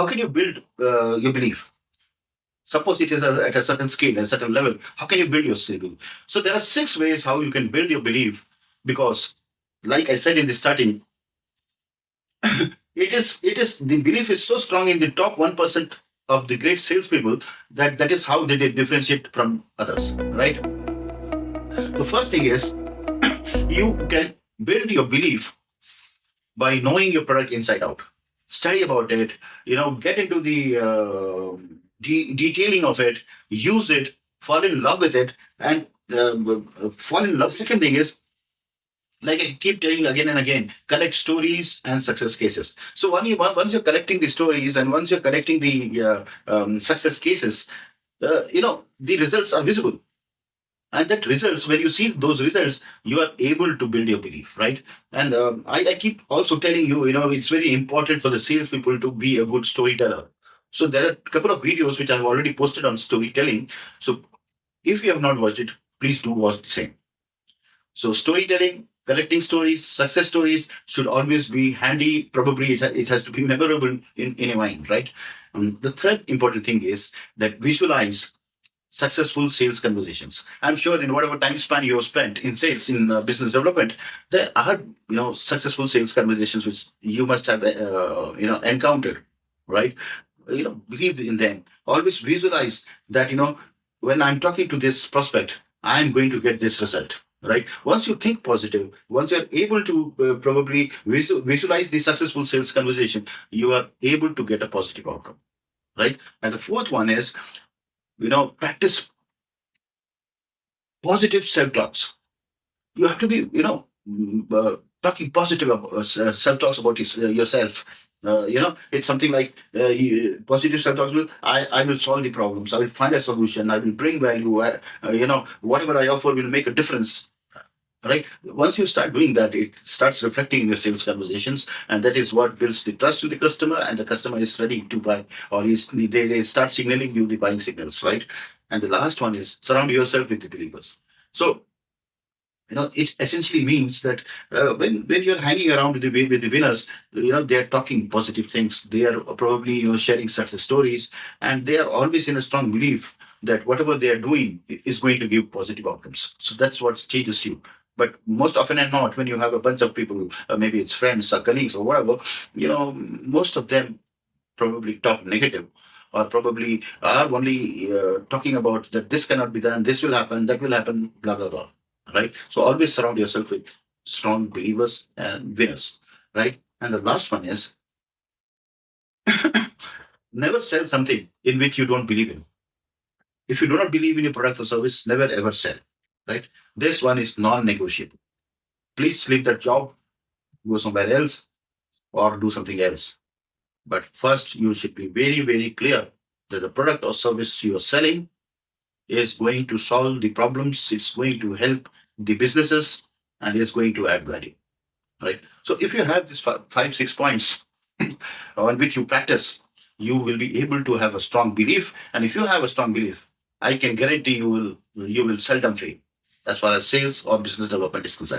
how can you build your belief? Suppose it is at a certain scale, a certain level. How can you build your belief? So there are 6 ways how you can build your belief, because, like I said in the starting, it is the belief is so strong in the top 1% of the great salespeople, that is how they differentiate from others, right? The first thing is, you can build your belief by knowing your product inside out. Study about it, get into the detailing of it, use it, fall in love with it, and fall in love. Second thing is, like I keep telling again and again, collect stories and success cases. So once you're collecting the stories, and once you're collecting the success cases, the results are visible. And that results, when you see those results, you are able to build your belief, right? And I keep also telling you, it's very important for the salespeople to be a good storyteller. So there are a couple of videos which I've already posted on storytelling. So if you have not watched it, please do watch the same. So storytelling, collecting stories, success stories should always be handy. Probably it has to be memorable in your mind, right? The third important thing is that visualize successful sales conversations. I'm sure in whatever time span you have spent in sales, in business development, there are successful sales conversations which you must have encountered, right? Believe in them. Always visualize that when I'm talking to this prospect, I'm going to get this result. Right. Once you think positive, once you're able to probably visualize the successful sales conversation, you are able to get a positive outcome. Right. And the fourth one is, practice positive self talks. You have to be, talking positive about self talks about yourself. It's something like positive self talks. I will solve the problems. I will find a solution. I will bring value. Whatever I offer will make a difference. Right. Once you start doing that, it starts reflecting in your sales conversations, and that is what builds the trust with the customer, and the customer is ready to buy, or they start signaling you the buying signals, right? And the last one is surround yourself with the believers. So it essentially means that when you're hanging around with the winners, they're talking positive things. They are probably sharing success stories, and they are always in a strong belief that whatever they are doing is going to give positive outcomes. So that's what changes you. But most often and not, when you have a bunch of people, maybe it's friends or colleagues or whatever, most of them probably talk negative, or probably are only talking about that this cannot be done, this will happen, that will happen, blah, blah, blah. Right? So always surround yourself with strong believers and winners. Right? And the last one is, never sell something in which you don't believe in. If you do not believe in your product or service, never ever sell. Right? This one is non negotiable. Please leave that job, go somewhere else, or do something else. But first, you should be very, very clear that the product or service you are selling is going to solve the problems, it's going to help the businesses, and it's going to add value. Right? So if you have these 5, 6 points on which you practice, you will be able to have a strong belief. And if you have a strong belief, I can guarantee you will seldom fail as far as sales or business development is concerned.